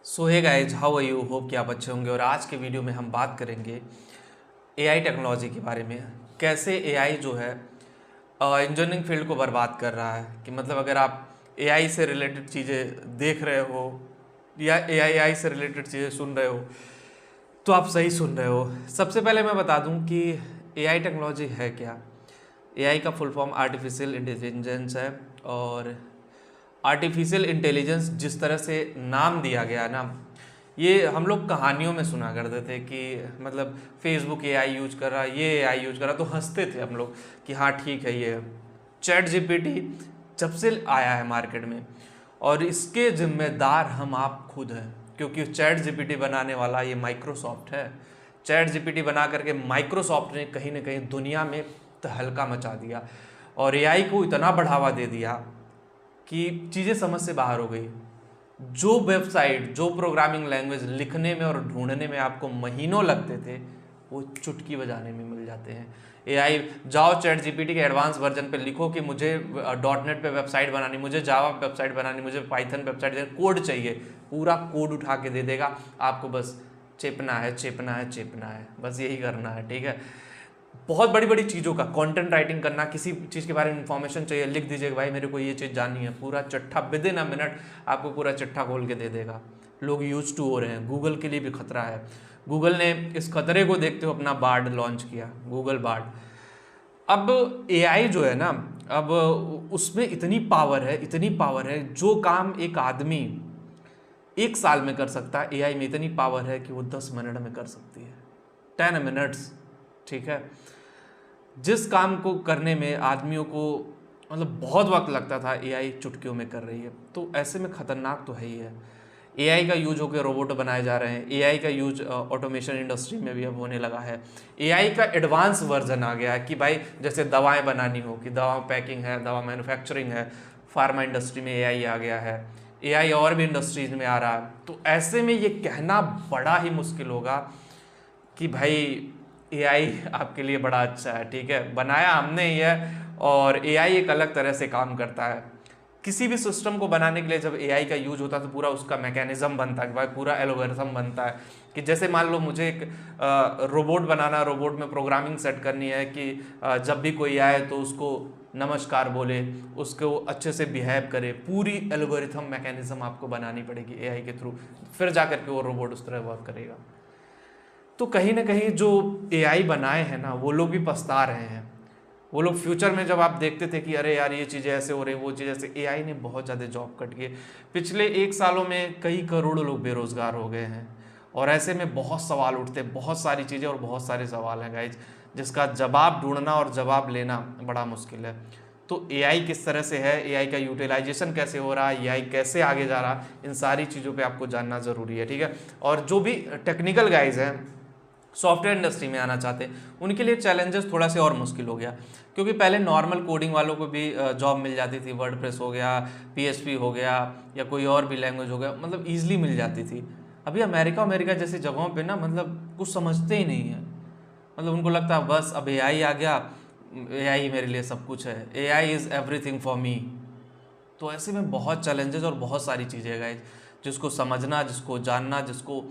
So hey guys, how are you? Hope कि आप अच्छे होंगे। और आज के वीडियो में हम बात करेंगे एआई टेक्नोलॉजी के बारे में। कैसे एआई जो है इंजीनियरिंग फील्ड को बर्बाद कर रहा है। कि मतलब अगर आप एआई से रिलेटेड चीज़ें देख रहे हो या एआई से रिलेटेड चीज़ें सुन रहे हो तो आप सही सुन रहे हो। सबसे पहले मैं बता दूं कि एआई टेक्नोलॉजी है क्या। एआई का फुल फॉर्म आर्टिफिशियल इंटेलिजेंस है। और आर्टिफिशियल इंटेलिजेंस जिस तरह से नाम दिया गया ना, ये हम लोग कहानियों में सुना करते थे कि मतलब फेसबुक एआई यूज कर रहा है, ये एआई यूज कर रहा है, तो हंसते थे हम लोग कि हाँ ठीक है। ये चैट जीपीटी जब से आया है मार्केट में, और इसके जिम्मेदार हम आप खुद हैं, क्योंकि चैट जीपीटी बनाने वाला ये माइक्रोसॉफ्ट है। चैट जीपीटी बना करके माइक्रोसॉफ्ट ने कहीं ना कहीं दुनिया में तहलका मचा दिया और एआई को इतना बढ़ावा दे दिया कि चीज़ें समझ से बाहर हो गई। जो वेबसाइट, जो प्रोग्रामिंग लैंग्वेज लिखने में और ढूंढने में आपको महीनों लगते थे, वो चुटकी बजाने में मिल जाते हैं। एआई जाओ चैट जीपीटी के एडवांस वर्जन पे लिखो कि मुझे .NET पे वेबसाइट बनानी, मुझे जावा पे वेबसाइट बनानी, मुझे पाइथन पे वेबसाइट, कोड चाहिए, पूरा कोड उठा के दे देगा आपको। बस चेपना है, चेपना है, चेपना है, बस यही करना है। ठीक है, बहुत बड़ी बड़ी चीज़ों का कंटेंट राइटिंग करना, किसी चीज़ के बारे में इंफॉर्मेशन चाहिए, लिख दीजिए भाई मेरे को ये चीज़ जाननी है, पूरा चिट्ठा विद इन अ मिनट आपको पूरा चिट्ठा खोल के दे देगा। लोग यूज टू हो रहे हैं। गूगल के लिए भी खतरा है। गूगल ने इस खतरे को देखते हुए अपना बार्ड लॉन्च किया, गूगल बार्ड। अब एआई जो है ना, अब उसमें इतनी पावर है, इतनी पावर है, जो काम एक आदमी 1 साल में कर सकता है, एआई में इतनी पावर है कि वो 10 मिनट में कर सकती है, 10 मिनट्स। ठीक है, जिस काम को करने में आदमियों को मतलब बहुत वक्त लगता था, एआई चुटकियों में कर रही है। तो ऐसे में खतरनाक तो है ही है। एआई का यूज होकर रोबोट बनाए जा रहे हैं। एआई का यूज ऑटोमेशन इंडस्ट्री में भी अब होने लगा है। एआई का एडवांस वर्जन आ गया है कि भाई जैसे दवाएं बनानी हो, कि दवा पैकिंग है, दवा मैन्युफैक्चरिंग है, फार्मा इंडस्ट्री में एआई आ गया है। एआई और भी इंडस्ट्रीज में आ रहा है। तो ऐसे में ये कहना बड़ा ही मुश्किल होगा कि भाई एआई आपके लिए बड़ा अच्छा है। ठीक है, बनाया हमने ही है, और एआई एक अलग तरह से काम करता है। किसी भी सिस्टम को बनाने के लिए जब एआई का यूज होता है तो पूरा उसका मैकेनिज्म बनता है, भाई पूरा एल्गोरिथम बनता है। कि जैसे मान लो मुझे एक रोबोट बनाना, रोबोट में प्रोग्रामिंग सेट करनी है कि जब भी कोई आए तो उसको नमस्कार बोले, उसको अच्छे से बिहेव करे, पूरी एल्गोरिथम मैकेनिज्म आपको बनानी पड़ेगी एआई के थ्रू, फिर जा करके वो रोबोट उस तरह वर्क करेगा। तो कहीं ना कहीं जो एआई बनाए हैं ना, वो लोग भी पछता रहे हैं। वो लोग फ्यूचर में जब आप देखते थे कि अरे यार ये चीज़ें ऐसे हो रही, वो चीज़ ऐसे, एआई ने बहुत ज़्यादा जॉब कट किए। पिछले 1 सालों में कई करोड़ों लोग बेरोजगार हो गए हैं। और ऐसे में बहुत सवाल उठते, बहुत सारी चीज़ें और बहुत सारे सवाल हैं गाइज, जिसका जवाब ढूंढना और जवाब लेना बड़ा मुश्किल है। तो एआई किस तरह से है, एआई का यूटिलाइजेशन कैसे हो रहा है, एआई कैसे आगे जा रहा है, इन सारी चीज़ों पे आपको जानना ज़रूरी है। ठीक है, और जो भी टेक्निकल गाइज हैं, सॉफ्टवेयर इंडस्ट्री में आना चाहते हैं, उनके लिए चैलेंजेस थोड़ा से और मुश्किल हो गया। क्योंकि पहले नॉर्मल कोडिंग वालों को भी जॉब मिल जाती थी, वर्डप्रेस हो गया, पीएचपी हो गया, या कोई और भी लैंग्वेज हो गया, मतलब ईजिली मिल जाती थी। अभी अमेरिका जैसी जगहों पे ना मतलब कुछ समझते ही नहीं है। मतलब उनको लगता है बस अब एआई आ गया, एआई मेरे लिए सब कुछ है, AI is everything for me. तो ऐसे में बहुत चैलेंजेस और बहुत सारी चीज़ें हैं गाइज, जिसको समझना, जिसको जानना, जिसको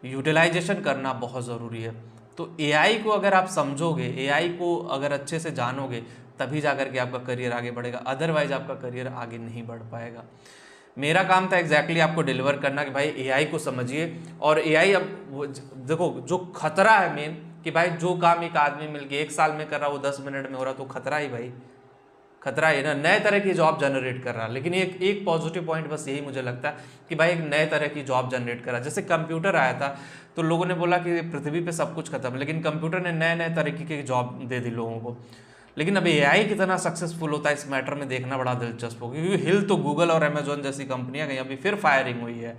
यूटिलाइजेशन करना बहुत ज़रूरी है। तो एआई को अगर आप समझोगे, एआई को अगर अच्छे से जानोगे, तभी जा कर के आपका करियर आगे बढ़ेगा, अदरवाइज आपका करियर आगे नहीं बढ़ पाएगा। मेरा काम था एग्जैक्टली आपको डिलीवर करना कि भाई एआई को समझिए। और एआई अब देखो, जो खतरा है मेन, कि भाई जो काम एक आदमी मिलके 1 साल में कर रहा है वो 10 मिनट में हो रहा, तो खतरा ही भाई, खतरा है ना, नए तरह की जॉब जनरेट कर रहा है। लेकिन एक पॉजिटिव पॉइंट बस यही मुझे लगता है कि भाई एक नए तरह की जॉब जनरेट कर रहा है। जैसे कंप्यूटर आया था तो लोगों ने बोला कि पृथ्वी पे सब कुछ खत्म, लेकिन कंप्यूटर ने नए नए तरीके की जॉब दे दी लोगों को। लेकिन अब एआई कितना सक्सेसफुल होता है इस मैटर में देखना बड़ा दिलचस्प होगा, क्योंकि हिल तो गूगल और अमेजोन जैसी कंपनियां गई, अभी फिर फायरिंग हुई है।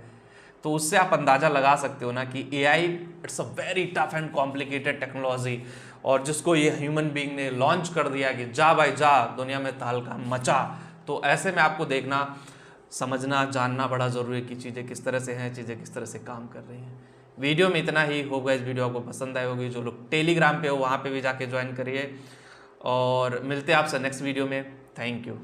तो उससे आप अंदाज़ा लगा सकते हो ना कि AI it's a very tough and complicated technology, और जिसको ये ह्यूमन बीइंग ने लॉन्च कर दिया कि जा भाई जा, दुनिया में तहलका मचा। तो ऐसे में आपको देखना, समझना, जानना बड़ा ज़रूरी है कि चीज़ें किस तरह से हैं, चीज़ें किस तरह से काम कर रही हैं। वीडियो में इतना ही होगा। इस वीडियो आपको पसंद आई होगी। जो लोग टेलीग्राम पे हो वहाँ पे भी जाके ज्वाइन करिए, और मिलते हैं आपसे नेक्स्ट वीडियो में। Thank you.